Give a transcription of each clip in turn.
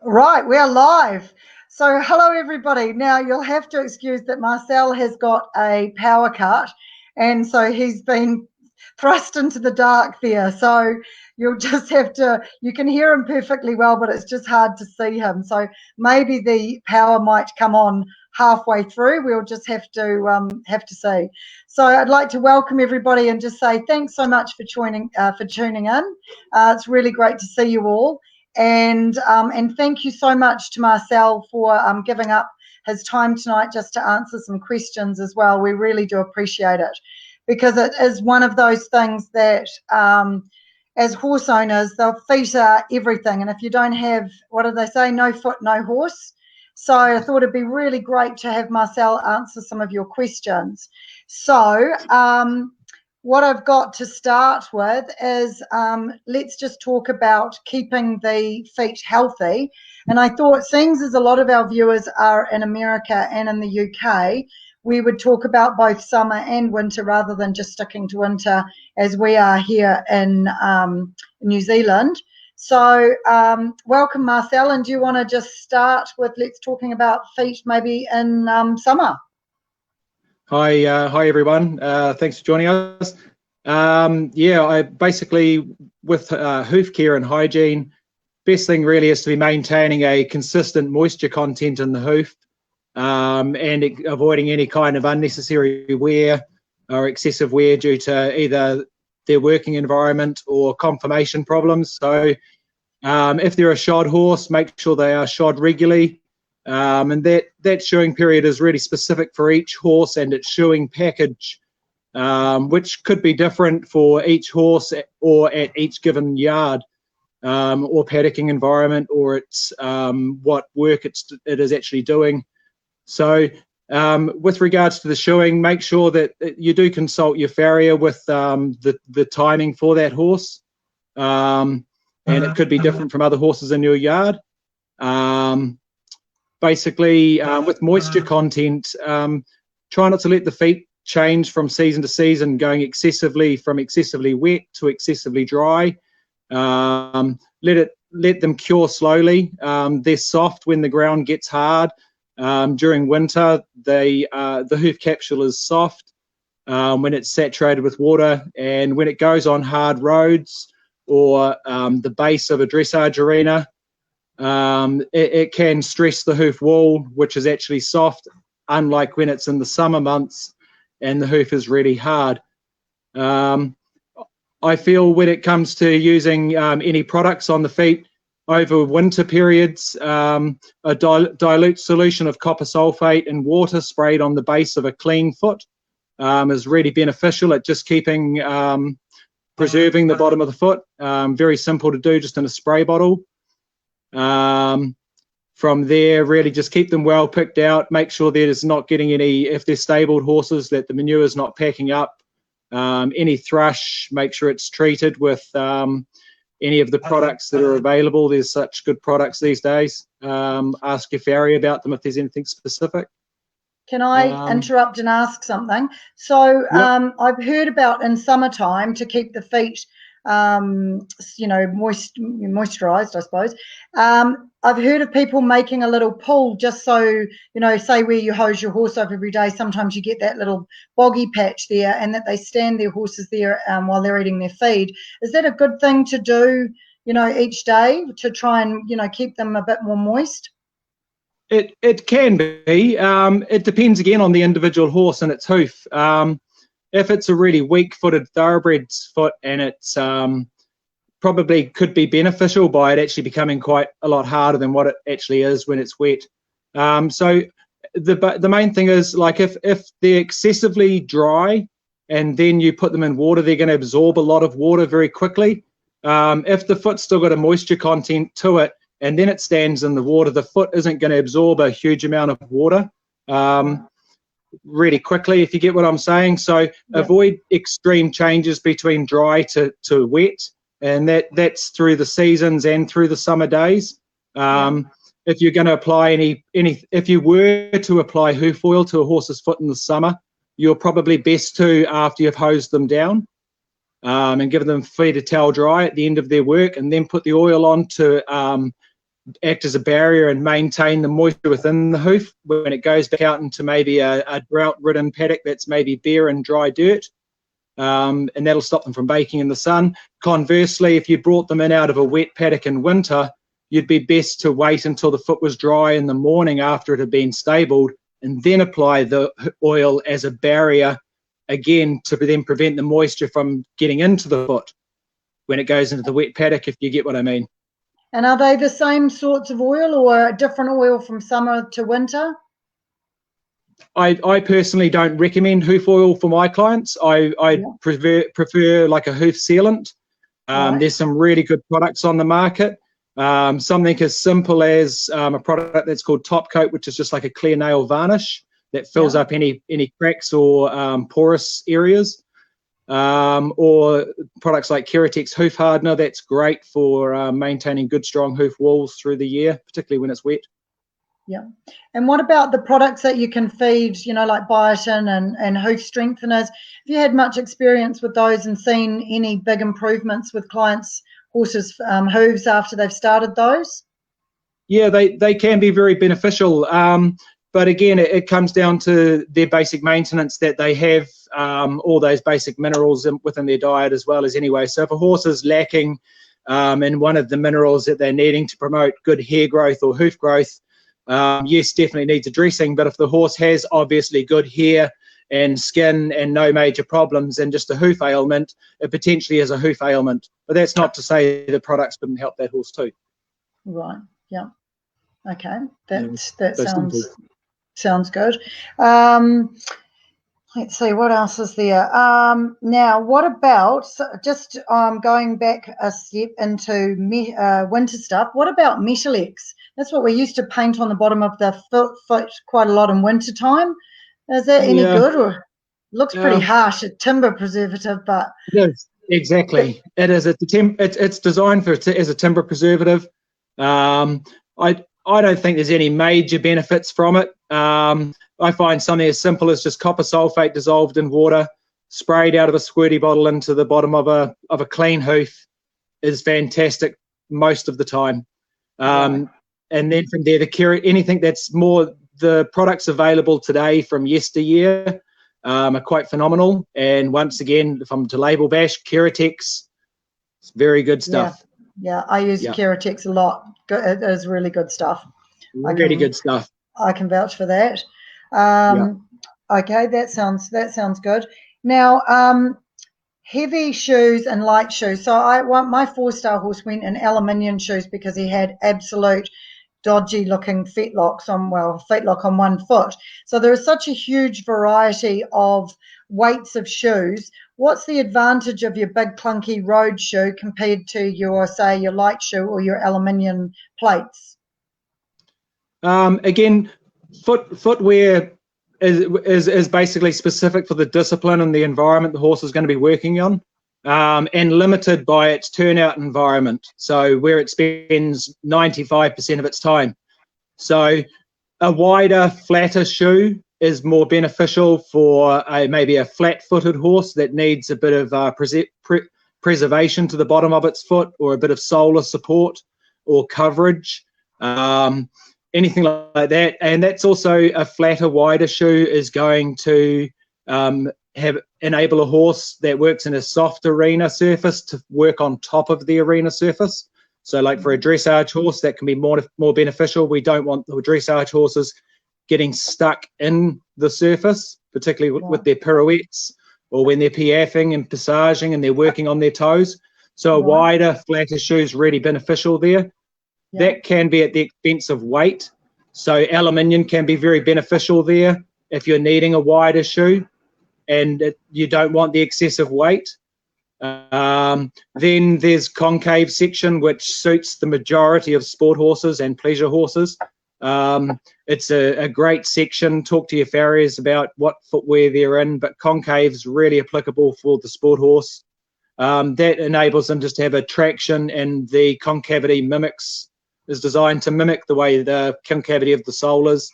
Right, we are live. So hello everybody. Now you'll have to excuse that Marcel has got a power cut and so he's been thrust into the dark there. So you'll just have to, you can hear him perfectly well, but it's just hard to see him. So maybe the power might come on halfway through. We'll just have to see. So I'd like to welcome everybody and just say thanks so much for tuning in. It's really great to see you all. And thank you so much to Marcel for giving up his time tonight just to answer some questions as well. We really do appreciate it because it is one of those things that as horse owners, their feet are everything. And if you don't have, what do they say, no foot, no horse. So I thought it'd be really great to have Marcel answer some of your questions. So what I've got to start with is let's just talk about keeping the feet healthy. And I thought, seeing as a lot of our viewers are in America and in the UK, we would talk about both summer and winter rather than just sticking to winter as we are here in New Zealand. So welcome, Marcel. And do you want to just start with let's talking about feet maybe in summer? Hi everyone. Thanks for joining us. I basically with hoof care and hygiene, best thing really is to be maintaining a consistent moisture content in the hoof and avoiding any kind of unnecessary wear or excessive wear due to either their working environment or conformation problems. So if they're a shod horse, make sure they are shod regularly. And that shoeing period is really specific for each horse and its shoeing package, which could be different for each horse or at each given yard or paddocking environment or its what work it is actually doing. So with regards to the shoeing, make sure that you do consult your farrier with the timing for that horse, and it could be different from other horses in your yard. Basically, with moisture content, try not to let the feet change from season to season, going from excessively wet to excessively dry. Let them cure slowly. They're soft when the ground gets hard. During winter, the hoof capsule is soft when it's saturated with water, and when it goes on hard roads or the base of a dressage arena, it can stress the hoof wall, which is actually soft, unlike when it's in the summer months and the hoof is really hard. I feel when it comes to using any products on the feet over winter periods, a dilute solution of copper sulfate and water sprayed on the base of a clean foot is really beneficial at just preserving the bottom of the foot. Very simple to do, just in a spray bottle. From there, really just keep them well picked out. Make sure there's not getting any, if they're stabled horses, that the manure is not packing up. Any thrush, make sure it's treated with any of the products that are available. There's such good products these days. Ask your farrier about them if there's anything specific. Can I interrupt and ask something? So Yep. I've heard about in summertime to keep the feet moisturized, I suppose. I've heard of people making a little pool just so, say where you hose your horse up every day, sometimes you get that little boggy patch there and that they stand their horses there while they're eating their feed. Is that a good thing to do, each day to try and, keep them a bit more moist? It can be. It depends again on the individual horse and its hoof. If it's a really weak-footed thoroughbred's foot and it's probably could be beneficial by it actually becoming quite a lot harder than what it actually is when it's wet. So the main thing is, like, if they're excessively dry and then you put them in water, they're going to absorb a lot of water very quickly. If the foot's still got a moisture content to it and then it stands in the water, the foot isn't going to absorb a huge amount of water really quickly, if you get what I'm saying. So avoid extreme changes between dry to wet, and that's through the seasons and through the summer days. If you're going to apply if you were to apply hoof oil to a horse's foot in the summer, you're probably best to, after you've hosed them down and given them free to towel dry at the end of their work, and then put the oil on to act as a barrier and maintain the moisture within the hoof when it goes back out into maybe a drought-ridden paddock that's maybe bare and dry dirt. And that'll stop them from baking in the sun. Conversely, if you brought them in out of a wet paddock in winter, you'd be best to wait until the foot was dry in the morning after it had been stabled, and then apply the oil as a barrier again to then prevent the moisture from getting into the foot when it goes into the wet paddock, if you get what I mean. And are they the same sorts of oil or a different oil from summer to winter? I personally don't recommend hoof oil for my clients. I prefer like a hoof sealant. Right. There's some really good products on the market. Something as simple as a product that's called Top Coat, which is just like a clear nail varnish that fills up any cracks or porous areas. Or products like Keratex Hoof Hardener, that's great for maintaining good strong hoof walls through the year, particularly when it's wet. Yeah. And what about the products that you can feed, you know, like biotin and hoof strengtheners? Have you had much experience with those and seen any big improvements with clients' horses' hooves after they've started those? Yeah, they can be very beneficial. But again, it comes down to their basic maintenance, that they have all those basic minerals within their diet as well as anyway. So if a horse is lacking in one of the minerals that they're needing to promote good hair growth or hoof growth, yes, definitely needs a dressing. But if the horse has obviously good hair and skin and no major problems and just a hoof ailment, it potentially is a hoof ailment. But that's not to say the products wouldn't help that horse too. Right. Yeah. Okay. That simple. sounds good. Let's see, what else is there? Now, what about, just going back a step into winter stuff, what about Metalex? That's what we used to paint on the bottom of the foot quite a lot in winter time. Is that any good? Or looks pretty harsh, a timber preservative, but... It is, exactly. It is. It's designed as a timber preservative. I don't think there's any major benefits from it. I find something as simple as just copper sulfate dissolved in water, sprayed out of a squirty bottle into the bottom of a clean hoof is fantastic most of the time. And then from there, anything that's more, the products available today from yesteryear are quite phenomenal. And once again, if I'm to label bash, Keratex, it's very good stuff. Yeah, I use Keratex a lot. It is really good stuff. Really good stuff. I can vouch for that. Okay, that sounds good. Now, heavy shoes and light shoes. So my 4-star horse went in aluminium shoes because he had absolute dodgy looking fetlock on one foot. So there is such a huge variety of weights of shoes. What's the advantage of your big clunky road shoe compared to your light shoe or your aluminium plates? Again, footwear is basically specific for the discipline and the environment the horse is going to be working on, and limited by its turnout environment. So where it spends 95% of its time. So a wider, flatter shoe is more beneficial for maybe a flat-footed horse that needs a bit of preservation to the bottom of its foot, or a bit of solar support or coverage. Anything like that. And that's also a flatter, wider shoe is going to enable a horse that works in a soft arena surface to work on top of the arena surface. So like for a dressage horse, that can be more beneficial. We don't want the dressage horses getting stuck in the surface, particularly with their pirouettes or when they're piaffing and passaging and they're working on their toes. So a wider, flatter shoe is really beneficial there. That can be at the expense of weight. So aluminium can be very beneficial there if you're needing a wider shoe and you don't want the excessive weight. Then there's concave section, which suits the majority of sport horses and pleasure horses. It's a great section. Talk to your farriers about what footwear they're in, but concave is really applicable for the sport horse. That enables them just to have a traction, and the concavity is designed to mimic the way the concavity of the sole is.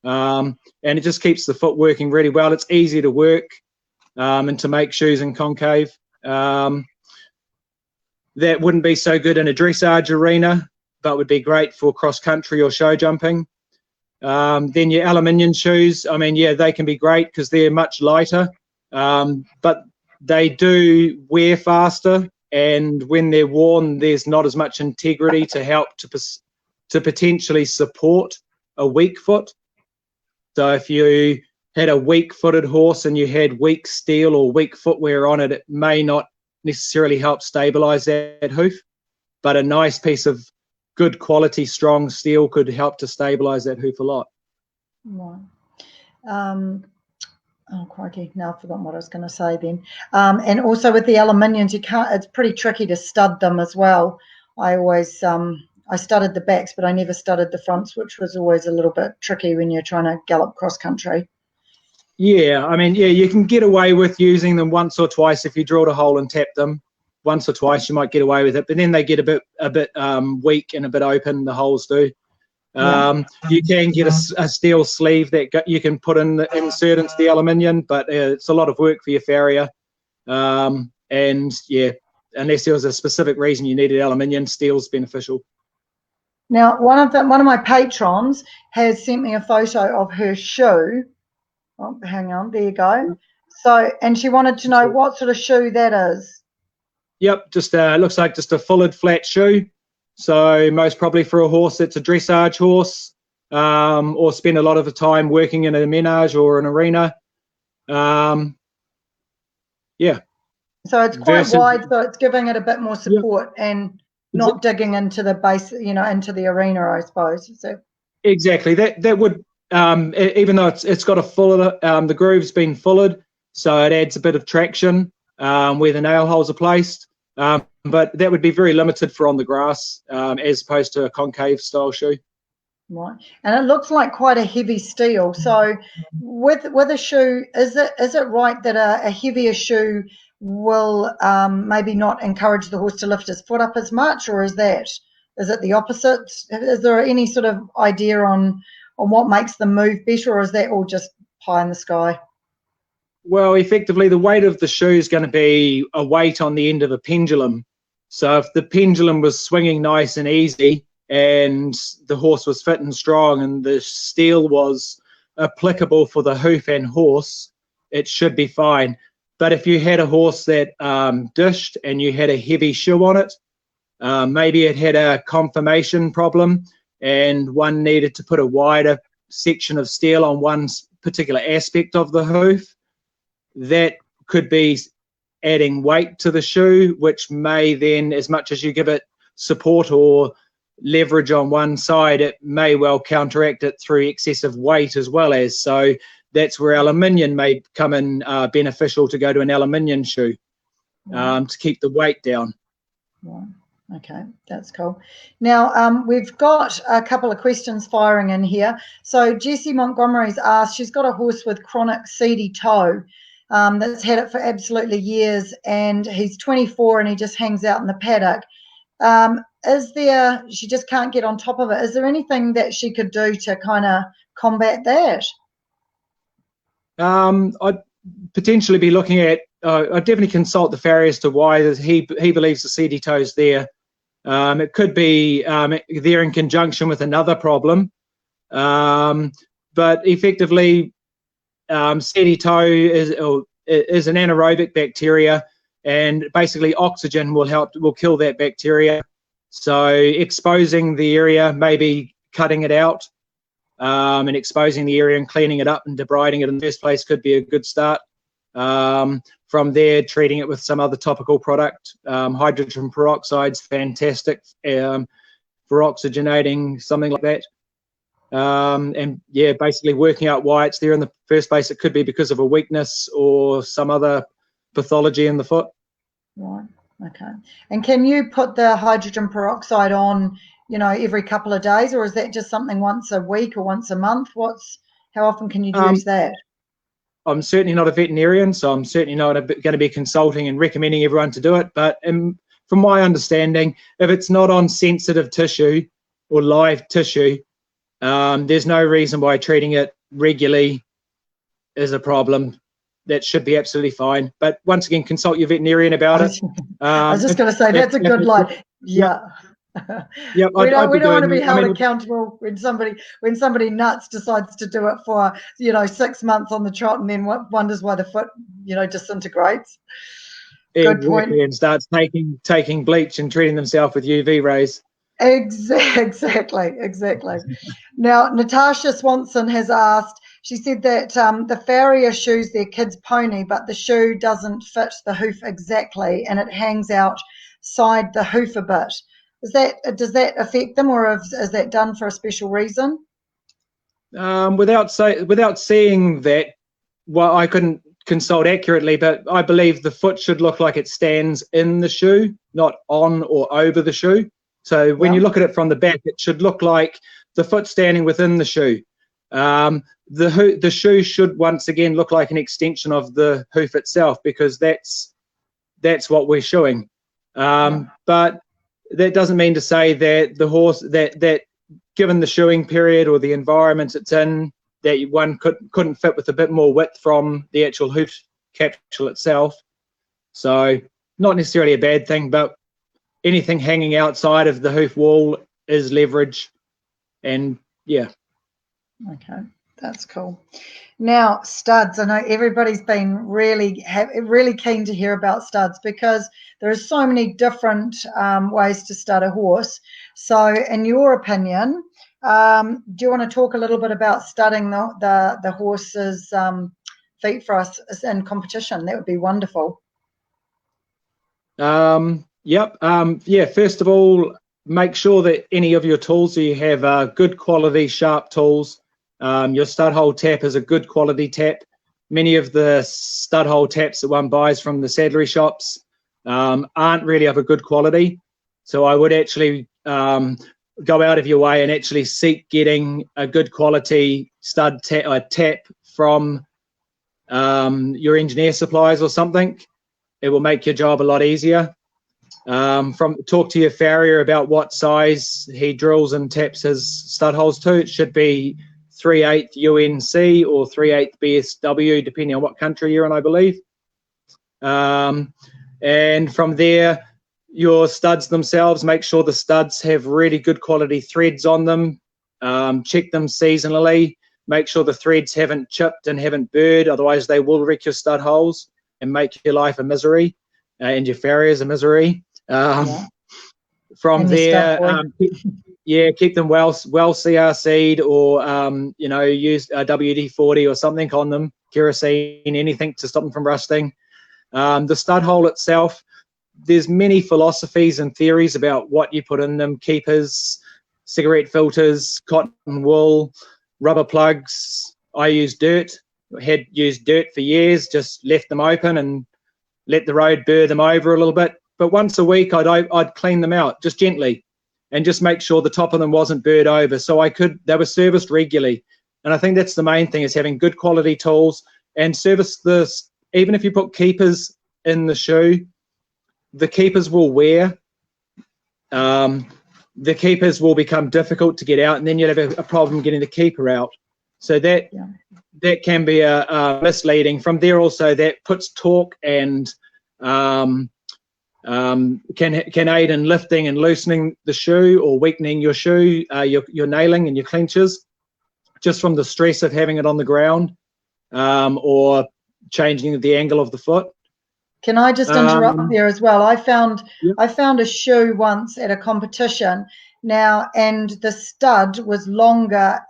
And it just keeps the foot working really well. It's easy to work and to make shoes in concave. That wouldn't be so good in a dressage arena. but would be great for cross country or show jumping. Then your aluminium shoes, I mean, yeah, they can be great because they're much lighter, but they do wear faster, and when they're worn, there's not as much integrity to help to potentially support a weak foot. So if you had a weak-footed horse and you had weak steel or weak footwear on it, it may not necessarily help stabilize that hoof, but a nice piece of good quality, strong steel could help to stabilize that hoof a lot. Right. Oh, crikey, now I've forgotten what I was going to say then. And also with the aluminiums, it's pretty tricky to stud them as well. I always, I studded the backs, but I never studded the fronts, which was always a little bit tricky when you're trying to gallop cross country. Yeah, I mean, yeah, you can get away with using them once or twice if you drilled a hole and tapped them. Once or twice you might get away with it, but then they get a bit weak and a bit open, the holes do. You can get a steel sleeve that you can put insert into the aluminium, but it's a lot of work for your farrier. And yeah, unless there was a specific reason you needed aluminium, steel's beneficial. Now, one of my patrons has sent me a photo of her shoe. Oh, hang on, there you go. So, and she wanted to know what sort of shoe that is. Yep, just looks like just a fulled flat shoe. So most probably for a horse that's a dressage horse, or spend a lot of the time working in a menage or an arena. Yeah. So it's quite wide, so it's giving it a bit more support and not digging into the base, into the arena, I suppose. So exactly. That would, even though it's got a fuller, the groove's been fulled, so it adds a bit of traction where the nail holes are placed. But that would be very limited for on the grass, as opposed to a concave style shoe. Right, and it looks like quite a heavy steel. So with a shoe, is it right that a heavier shoe will maybe not encourage the horse to lift his foot up as much, or is it the opposite? Is there any sort of idea on what makes them move better, or is that all just pie in the sky? Well, effectively, the weight of the shoe is going to be a weight on the end of a pendulum. So if the pendulum was swinging nice and easy and the horse was fit and strong and the steel was applicable for the hoof and horse, it should be fine. But if you had a horse that dished and you had a heavy shoe on it, maybe it had a conformation problem and one needed to put a wider section of steel on one particular aspect of the hoof, that could be adding weight to the shoe, which may then, as much as you give it support or leverage on one side, it may well counteract it through excessive weight as well as. So that's where aluminium may come in beneficial to go to an aluminium shoe to keep the weight down. Right. Okay, that's cool. Now, we've got a couple of questions firing in here. So Jessie Montgomery's asked, she's got a horse with chronic seedy toe that's had it for absolutely years, and he's 24 and he just hangs out in the paddock. She just can't get on top of it. Is there anything that she could do to kind of combat that? I'd potentially be looking at, I'd definitely consult the farrier as to why he believes the seedy toe's there. It could be there in conjunction with another problem. But effectively, seedy toe is an anaerobic bacteria, and basically oxygen will kill that bacteria. So exposing the area, maybe cutting it out, and exposing the area and cleaning it up and debriding it in the first place could be a good start. From there, treating it with some other topical product. Hydrogen peroxide's fantastic for oxygenating, something like that. And yeah, basically working out why it's there in the first place. It could be because of a weakness or some other pathology in the foot. Right. Okay. And can you put the hydrogen peroxide on, every couple of days, or is that just something once a week or once a month? How often can you use that? I'm certainly not a veterinarian, so I'm certainly not going to be consulting and recommending everyone to do it. But from my understanding, if it's not on sensitive tissue or live tissue, there's no reason why treating it regularly is a problem. That should be absolutely fine. But once again, consult your veterinarian about it. I was just going to say, that's a good line. Yeah. Yep, we don't want to be held I mean, accountable when somebody nuts decides to do it for 6 months on the trot and then wonders why the foot disintegrates. Good point. exactly, and starts taking bleach and treating themselves with UV rays. Exactly. Now, Natasha Swanson has asked, she said that the Farrier shoes their kid's pony, but the shoe doesn't fit the hoof exactly and it hangs outside the hoof a bit. Does that affect them, or is that done for a special reason? Without seeing that, well, I couldn't consult accurately, but I believe the foot should look like it stands in the shoe, not on or over the shoe. So when you look at it from the back, it should look like the foot standing within the shoe. The shoe should once again look like an extension of the hoof itself, because that's what we're showing. But that doesn't mean to say that the horse that given the shoeing period or the environment it's in, that one couldn't fit with a bit more width from the actual hoof capsule itself. So not necessarily a bad thing, but anything hanging outside of the hoof wall is leverage, and yeah. Okay, that's cool. Now, studs. I know everybody's been really keen to hear about studs, because there are so many different ways to stud a horse. So in your opinion, do you want to talk a little bit about studding the horse's feet for us in competition? That would be wonderful. Yep. Yeah, first of all, make sure that any of your tools you have good quality sharp tools. Your stud hole tap is a good quality tap. Many of the stud hole taps that one buys from the saddlery shops aren't really of a good quality. So I would actually go out of your way and actually seek getting a good quality stud tap from your engineer supplies or something. It will make your job a lot easier. Talk to your farrier about what size he drills and taps his stud holes to. It should be 3/8 UNC or 3/8 BSW, depending on what country you're in, I believe. And from there, your studs themselves, make sure the studs have really good quality threads on them. Check them seasonally. Make sure the threads haven't chipped and haven't burred, otherwise they will wreck your stud holes and make your life a misery and your farriers a misery. From there, keep them well CRC'd, or use WD-40 or something on them, kerosene, anything to stop them from rusting. The stud hole itself, there's many philosophies and theories about what you put in them: keepers, cigarette filters, cotton wool, rubber plugs. I use dirt. Had used dirt for years, just left them open and let the road burr them over a little bit. But once a week, I'd clean them out just gently and just make sure the top of them wasn't burred over. So they were serviced regularly. And I think that's the main thing, is having good quality tools and service this. Even if you put keepers in the shoe, the keepers will wear. The keepers will become difficult to get out, and then you'll have a problem getting the keeper out. So that can be misleading. From there also, that puts torque and can aid in lifting and loosening the shoe, or weakening your shoe, your nailing and your clinches, just from the stress of having it on the ground, or changing the angle of the foot. Can I just interrupt there as well? I found a shoe once at a competition now, and the stud was longer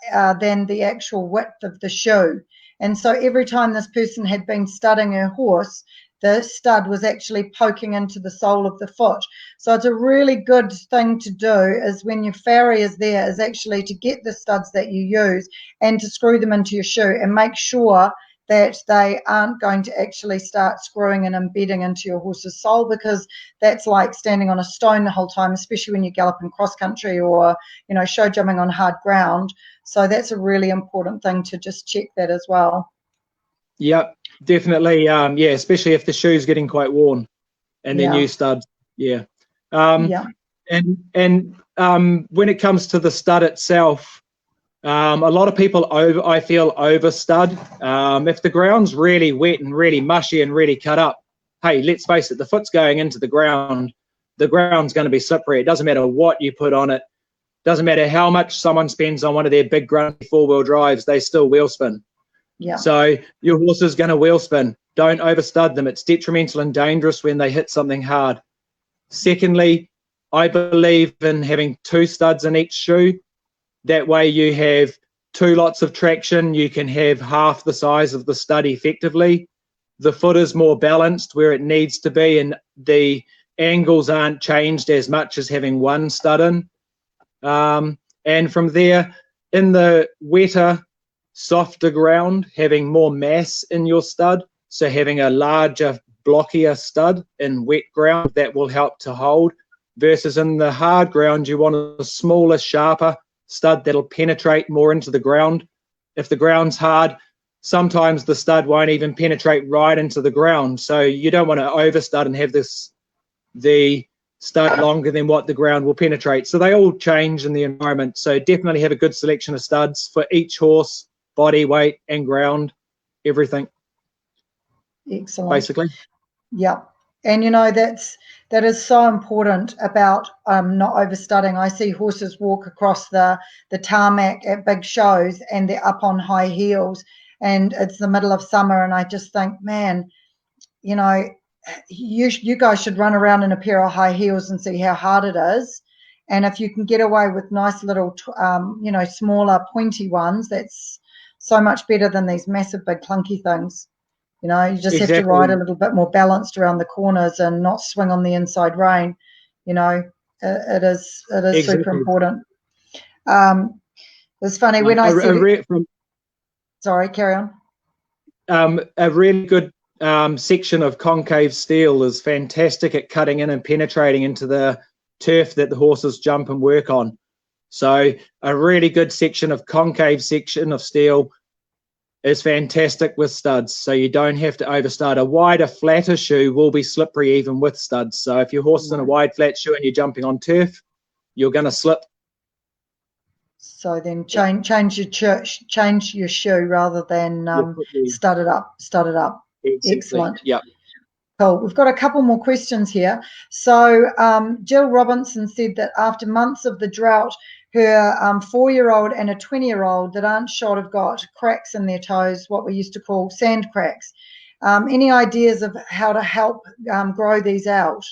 than the actual width of the shoe. And so every time this person had been studding her horse, the stud was actually poking into the sole of the foot. So it's a really good thing to do, is when your farrier is there, is actually to get the studs that you use and to screw them into your shoe, and make sure that they aren't going to actually start screwing and embedding into your horse's sole, because that's like standing on a stone the whole time, especially when you're galloping cross country or show jumping on hard ground. So that's a really important thing to just check that as well. Yep, definitely. Especially if the shoe's getting quite worn and then new studs. And when it comes to the stud itself, a lot of people I feel over stud. If the ground's really wet and really mushy and really cut up, hey, let's face it, the foot's going into the ground. the ground's going to be slippery. It doesn't matter what you put on it. Doesn't matter how much someone spends on one of their big grumpy 4-wheel drives, they still wheel spin. Yeah. So your horse is going to wheel spin. Don't overstud them. It's detrimental and dangerous when they hit something hard. Secondly, I believe in having 2 studs in each shoe. That way you have 2 lots of traction. You can have half the size of the stud effectively. The foot is more balanced where it needs to be, and the angles aren't changed as much as having 1 stud in. And from there, in the wetter, softer ground, having more mass in your stud, so having a larger, blockier stud in wet ground, that will help to hold, versus in the hard ground, you want a smaller, sharper stud that'll penetrate more into the ground. If the ground's hard, sometimes the stud won't even penetrate right into the ground, so you don't want to overstud and have the stud longer than what the ground will penetrate. So they all change in the environment. So definitely have a good selection of studs for each horse, body weight and ground, everything. Excellent. Basically. Yeah. And you know, that is so important about not overstudding. I see horses walk across the tarmac at big shows and they're up on high heels, and it's the middle of summer, and I just think, man, you know, you guys should run around in a pair of high heels and see how hard it is. And if you can get away with nice little, you know, smaller pointy ones, that's so much better than these massive big clunky things. You know, you just have to ride a little bit more balanced around the corners and not swing on the inside rein. You know, it is super important. It's funny when I see sorry, carry on. A really good section of concave steel is fantastic at cutting in and penetrating into the turf that the horses jump and work on. So a really good section of concave section of steel is fantastic with studs, so you don't have to overstud. A wider, flatter shoe will be slippery even with studs. So if your horse is in a wide, flat shoe and you're jumping on turf, you're going to slip. So then change your shoe rather than stud it up. Exactly. Excellent. Yeah. Cool. We've got a couple more questions here. So Jill Robinson said that after months of the drought, her 4-year-old and a 20-year-old that aren't shod have got cracks in their toes, what we used to call sand cracks. Any ideas of how to help grow these out?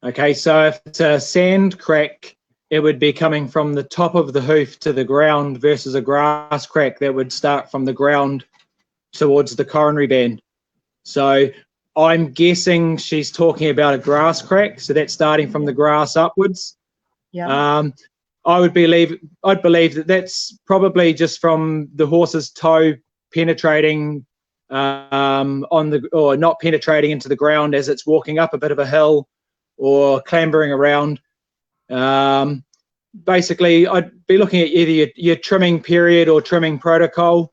Okay, so if it's a sand crack, it would be coming from the top of the hoof to the ground, versus a grass crack that would start from the ground towards the coronary band. So I'm guessing she's talking about a grass crack, so that's starting from the grass upwards. Yeah. I'd believe that that's probably just from the horse's toe penetrating or not penetrating into the ground as it's walking up a bit of a hill or clambering around. Basically, I'd be looking at either your trimming period or trimming protocol,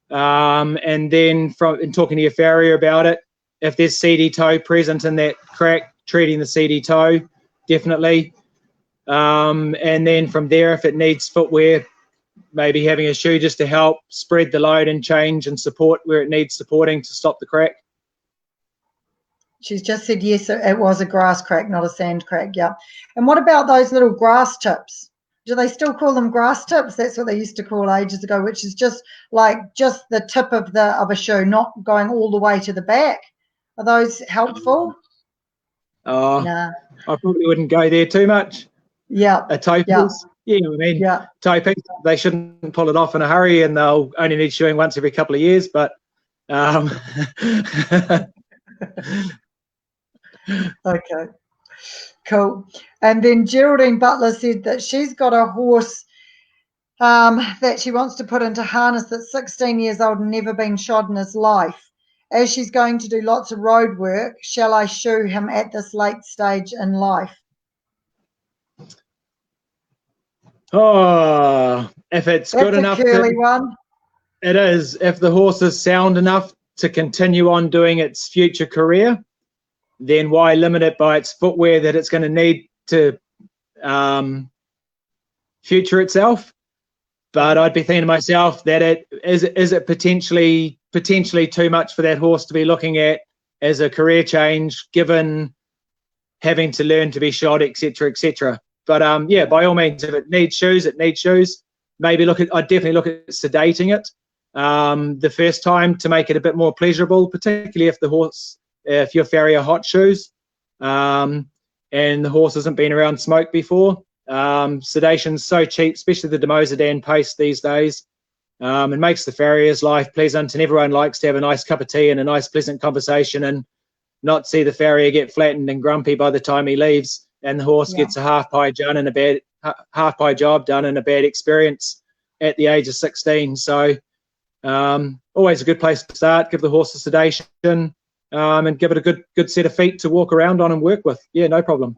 and then in talking to your farrier about it. If there's seedy toe present in that crack, treating the seedy toe, definitely. And then from there, if it needs footwear, maybe having a shoe just to help spread the load and change and support where it needs supporting to stop the crack. She's just said yes, it was a grass crack, not a sand crack. Yeah. And what about those little grass tips? Do they still call them grass tips? That's what they used to call ages ago, which is just the tip of a shoe, not going all the way to the back. Are those helpful? Nah. I probably wouldn't go there too much. Yeah. A toe piece. Yeah, I mean, toe piece, they shouldn't pull it off in a hurry, and they'll only need shoeing once every couple of years, but okay, cool. And then Geraldine Butler said that she's got a horse that she wants to put into harness that's 16 years old and never been shod in his life. As she's going to do lots of road work, shall I shoe him at this late stage in life? Oh, if it's good enough. That's a curly one. It is. If the horse is sound enough to continue on doing its future career, then why limit it by its footwear that it's going to need to future itself? But I'd be thinking to myself that is it potentially too much for that horse to be looking at as a career change, given having to learn to be shod, etc., etc. But yeah, by all means, if it needs shoes, it needs shoes. Maybe I'd definitely look at sedating it the first time to make it a bit more pleasurable, particularly if your farrier hot shoes and the horse hasn't been around smoke before. Sedation's so cheap, especially the Demoxedan paste these days. It makes the farrier's life pleasant, and everyone likes to have a nice cup of tea and a nice pleasant conversation and not see the farrier get flattened and grumpy by the time he leaves, and the horse gets a half pie job done and a bad experience at the age of 16. So always a good place to start. Give the horse a sedation and give it a good set of feet to walk around on and work with. Yeah, no problem.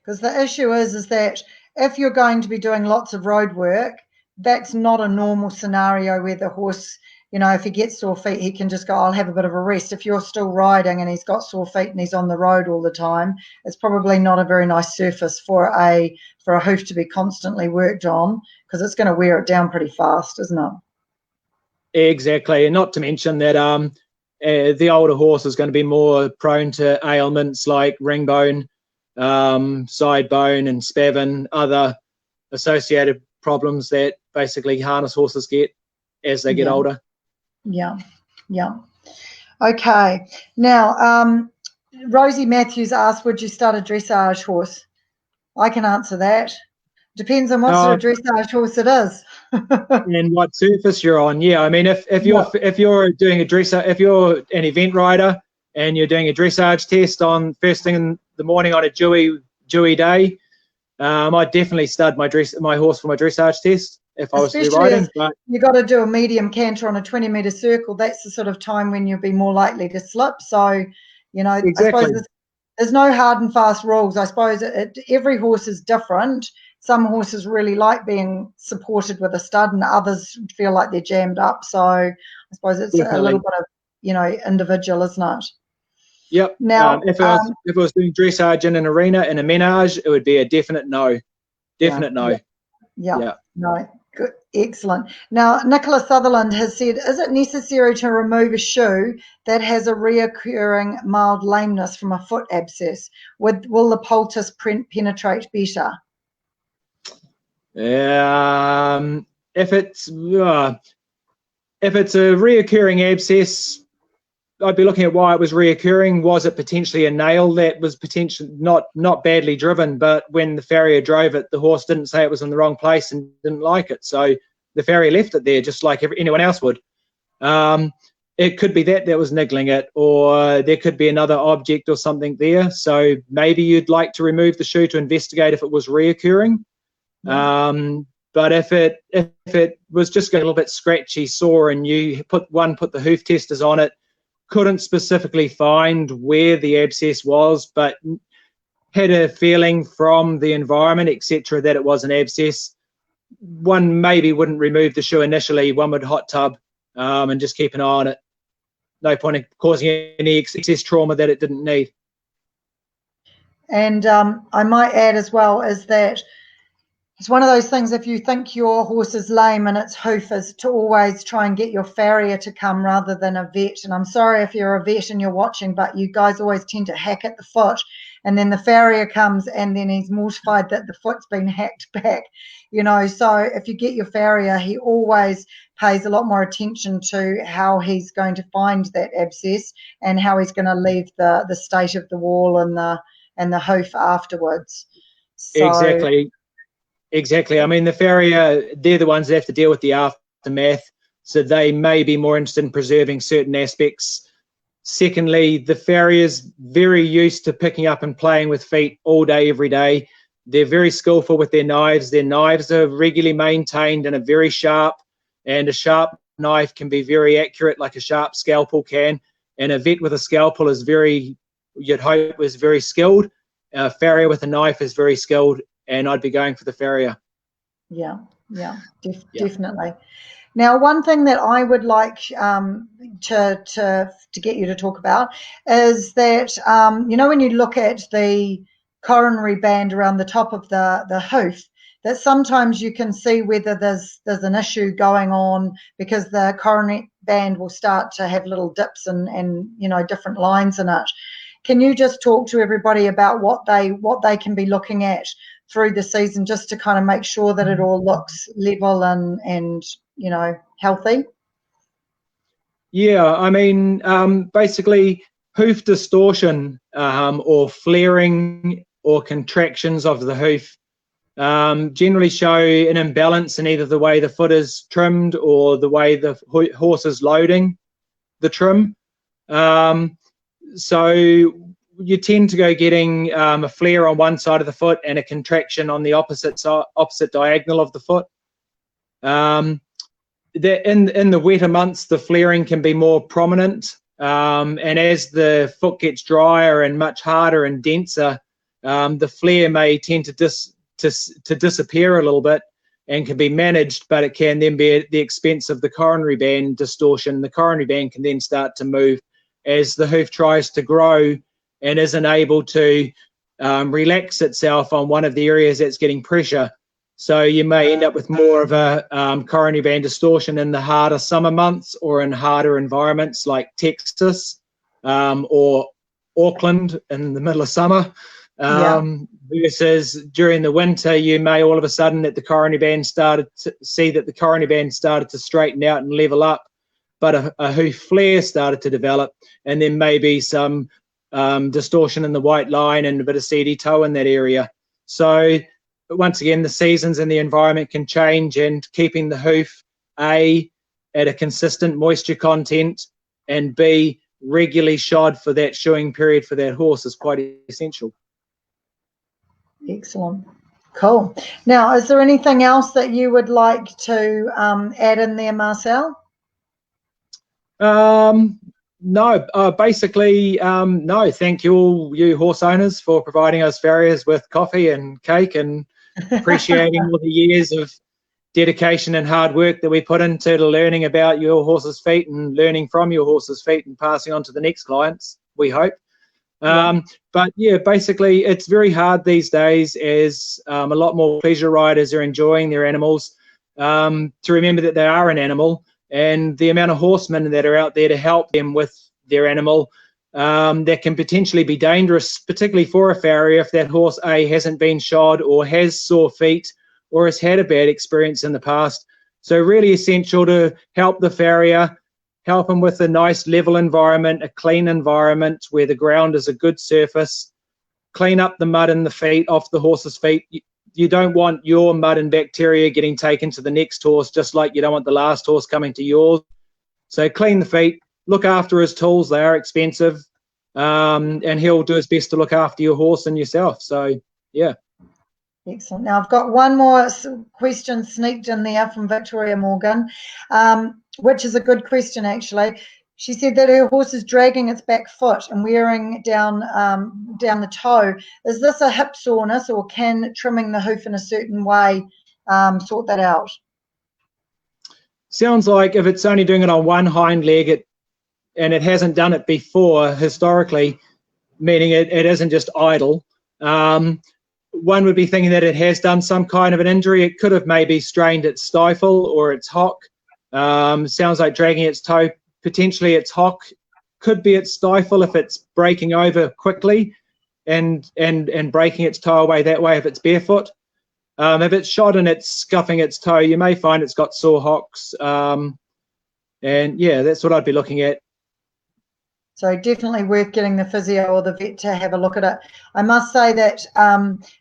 Because the issue is that if you're going to be doing lots of road work, that's not a normal scenario where the horse, you know, if he gets sore feet, he can just go, I'll have a bit of a rest. If you're still riding and he's got sore feet and he's on the road all the time, it's probably not a very nice surface for a hoof to be constantly worked on, because it's going to wear it down pretty fast, isn't it? Exactly. And not to mention that the older horse is going to be more prone to ailments like ring bone, side bone and spavin, other associated problems that basically harness horses get as they get older. Yeah. Okay. Now, Rosie Matthews asked, would you start a dressage horse? I can answer that. Depends on what sort of dressage horse it is. And what surface you're on. Yeah, I mean, if you're doing if you're an event rider and you're doing a dressage test on first thing in the morning on a dewy day, I'd definitely stud my horse for my dressage test if I was to be riding. But you got to do a medium canter on a 20-metre circle. That's the sort of time when you'll be more likely to slip. So, you know, exactly. I suppose there's no hard and fast rules. I suppose every horse is different. Some horses really like being supported with a stud, and others feel like they're jammed up. So I suppose it's a little bit of, you know, individual, isn't it? Yep. Now, if I was doing dressage in an arena, in a menage, it would be a definite no. No. Yeah. No. Good. Excellent. Now, Nicola Sutherland has said, is it necessary to remove a shoe that has a reoccurring mild lameness from a foot abscess? Will the poultice penetrate better? If it's a reoccurring abscess, I'd be looking at why it was reoccurring. Was it potentially a nail that was potentially not badly driven, but when the farrier drove it, the horse didn't say it was in the wrong place and didn't like it, so the farrier left it there just like anyone else would. It could be that was niggling it, or there could be another object or something there. So maybe you'd like to remove the shoe to investigate if it was reoccurring. But if it was just getting a little bit scratchy, sore, and you put the hoof testers on it, couldn't specifically find where the abscess was, but had a feeling from the environment, etc., that it was an abscess, one maybe wouldn't remove the shoe initially. One would hot tub and just keep an eye on it. No point in causing any excess trauma that it didn't need. And I might add as well is that it's one of those things, if you think your horse is lame and its hoof, is to always try and get your farrier to come rather than a vet. And I'm sorry if you're a vet and you're watching, but you guys always tend to hack at the foot, and then the farrier comes and then he's mortified that the foot's been hacked back, you know. So if you get your farrier, he always pays a lot more attention to how he's going to find that abscess and how he's going to leave the state of the wall and the hoof afterwards. So, Exactly. I mean, the farrier, they're the ones that have to deal with the aftermath, so they may be more interested in preserving certain aspects. Secondly, the farrier's very used to picking up and playing with feet all day, every day. They're very skillful with their knives. Their knives are regularly maintained and are very sharp, and a sharp knife can be very accurate, like a sharp scalpel can. And a vet with a scalpel is you'd hope is very skilled. A farrier with a knife is very skilled, and I'd be going for the farrier. Yeah, definitely. Now, one thing that I would like to get you to talk about is that, you know, when you look at the coronary band around the top of the hoof, that sometimes you can see whether there's an issue going on, because the coronary band will start to have little dips and you know, different lines in it. can you just talk to everybody about what they can be looking at through the season, just to kind of make sure that it all looks level and you know, healthy? Yeah, I mean, basically hoof distortion or flaring or contractions of the hoof generally show an imbalance in either the way the foot is trimmed or the way the horse is loading the trim. So you tend to go getting a flare on one side of the foot and a contraction on the opposite diagonal of the foot. That in the wetter months, the flaring can be more prominent, and as the foot gets drier and much harder and denser, the flare may tend to disappear a little bit and can be managed, but it can then be at the expense of the coronary band distortion. The coronary band can then start to move as the hoof tries to grow and isn't able to relax itself on one of the areas that's getting pressure. So you may end up with more of a coronary band distortion in the harder summer months or in harder environments like Texas or Auckland in the middle of summer. Versus during the winter, you may all of a sudden that the coronary band started to straighten out and level up, but a hoof flare started to develop, and then maybe some distortion in the white line and a bit of seedy toe in that area. So once again, the seasons and the environment can change, and keeping the hoof A at a consistent moisture content and B regularly shod for that shoeing period for that horse is quite essential. Excellent. Cool. Now, is there anything else that you would like to add in there, Marcel? No, basically, no. Thank you all, you horse owners, for providing us farriers with coffee and cake, and appreciating all the years of dedication and hard work that we put into the learning about your horse's feet and learning from your horse's feet and passing on to the next clients, we hope. But yeah, basically it's very hard these days as a lot more pleasure riders are enjoying their animals, to remember that they are an animal, and the amount of horsemen that are out there to help them with their animal that can potentially be dangerous, particularly for a farrier if that horse A hasn't been shod or has sore feet or has had a bad experience in the past. So really essential to help the farrier, help them with a nice level environment, a clean environment where the ground is a good surface, clean up the mud in the feet, off the horse's feet. You don't want your mud and bacteria getting taken to the next horse, just like you don't want the last horse coming to yours. So clean the feet, look after his tools, they are expensive, and he'll do his best to look after your horse and yourself. So, yeah. Excellent. Now, I've got one more question sneaked in there from Victoria Morgan, which is a good question, actually. She said that her horse is dragging its back foot and wearing down the toe. Is this a hip soreness, or can trimming the hoof in a certain way sort that out? Sounds like if it's only doing it on one hind leg and it hasn't done it before historically, meaning it isn't just idle, one would be thinking that it has done some kind of an injury. It could have maybe strained its stifle or its hock. Sounds like dragging its toe. Potentially its hock, could be its stifle if it's breaking over quickly and breaking its toe away that way if it's barefoot. If it's shod and it's scuffing its toe, you may find it's got sore hocks. And yeah, that's what I'd be looking at. So definitely worth getting the physio or the vet to have a look at it. I must say that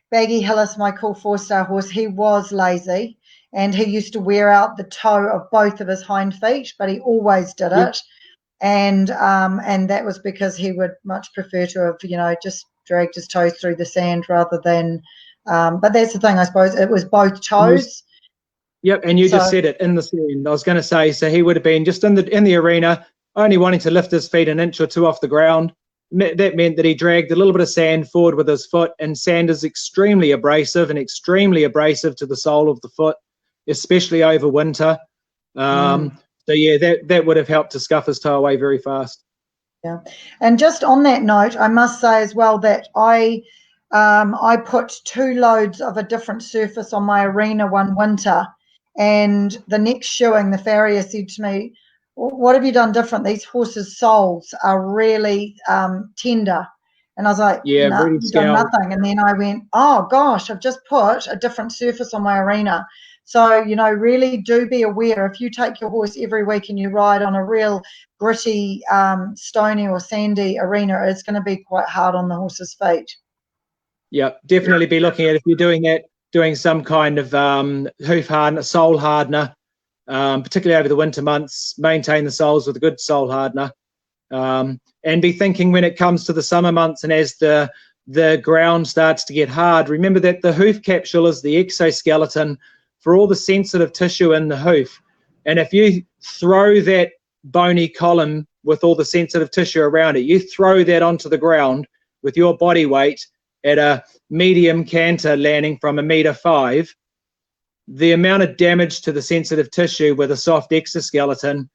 Baggy Hillis, my cool 4-star horse, he was lazy, and he used to wear out the toe of both of his hind feet, but he always did it. And that was because he would much prefer to have, you know, just dragged his toes through the sand rather than, but that's the thing, I suppose, it was both toes. Yep, and you just said it, in the sand. I was going to say, so he would have been just in the arena, only wanting to lift his feet an inch or two off the ground. That meant that he dragged a little bit of sand forward with his foot, and sand is extremely abrasive to the sole of the foot, especially over winter. So yeah, that would have helped to scuff his toe away very fast. Yeah, and just on that note, I must say as well that I put 2 loads of a different surface on my arena one winter, and the next shoeing, the farrier said to me, "What have you done different? These horses' soles are really tender." And I was like, Yeah, no, really you've done scoured. nothing. And then I went, oh gosh, I've just put a different surface on my arena. So, you know, really do be aware. If you take your horse every week and you ride on a real gritty, stony or sandy arena, it's going to be quite hard on the horse's feet. Yeah, definitely be looking at, if you're doing that, doing some kind of hoof hardener, sole hardener, particularly over the winter months. Maintain the soles with a good sole hardener, and be thinking when it comes to the summer months and as the ground starts to get hard, remember that the hoof capsule is the exoskeleton for all the sensitive tissue in the hoof. And if you throw that bony column with all the sensitive tissue around it, you throw that onto the ground with your body weight at a medium canter landing from 1.5 meters, the amount of damage to the sensitive tissue with a soft exoskeleton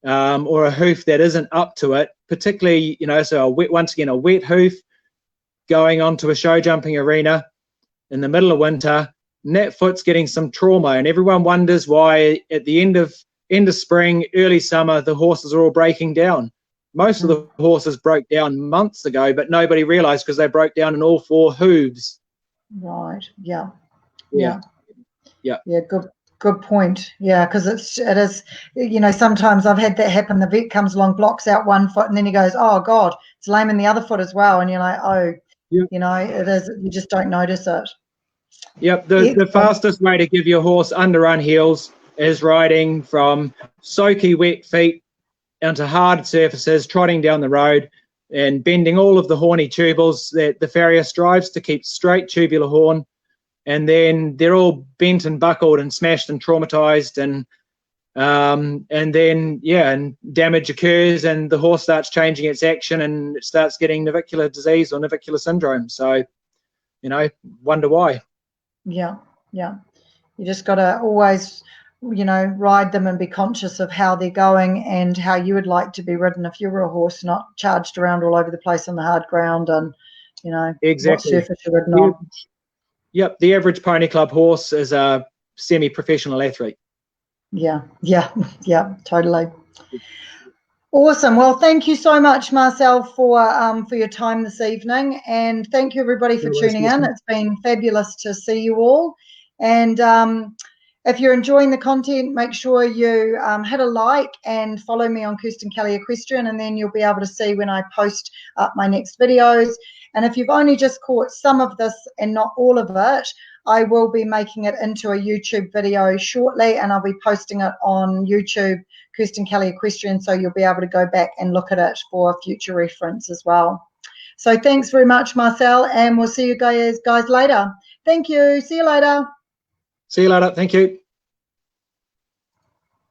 or a hoof that isn't up to it, particularly, you know, so once again, a wet hoof going onto a show jumping arena in the middle of winter, and that foot's getting some trauma, and everyone wonders why at the end of spring, early summer, the horses are all breaking down. Most of the horses broke down months ago, but nobody realized because they broke down in all 4 hooves. Right. Yeah. Yeah. Good point. Yeah, because it is, you know, sometimes I've had that happen. The vet comes along, blocks out one foot, and then he goes, oh God, it's lame in the other foot as well. And you're like, oh, you know, it is, you just don't notice it. Yep, the fastest way to give your horse underrun heels is riding from soaky wet feet onto hard surfaces, trotting down the road and bending all of the horny tubals that the farrier strives to keep straight tubular horn, and then they're all bent and buckled and smashed and traumatized, and then and damage occurs and the horse starts changing its action and it starts getting navicular disease or navicular syndrome. So, you know, wonder why. Yeah. You just got to always, you know, ride them and be conscious of how they're going and how you would like to be ridden if you were a horse, not charged around all over the place on the hard ground and, you know, exactly what surface you're ridden on. Yep, the average pony club horse is a semi-professional athlete. Yeah, totally. Awesome. Well, thank you so much, Marcel, for your time this evening, and thank you everybody for tuning in. It's been fabulous to see you all. And if you're enjoying the content, make sure you hit a like and follow me on Kirstin Kelly Equestrian, and then you'll be able to see when I post up my next videos. And if you've only just caught some of this and not all of it, I will be making it into a YouTube video shortly, and I'll be posting it on YouTube, Kirstin Kelly Equestrian, so you'll be able to go back and look at it for future reference as well. So thanks very much, Marcel, and we'll see you guys later. Thank you. See you later. See you later. Thank you.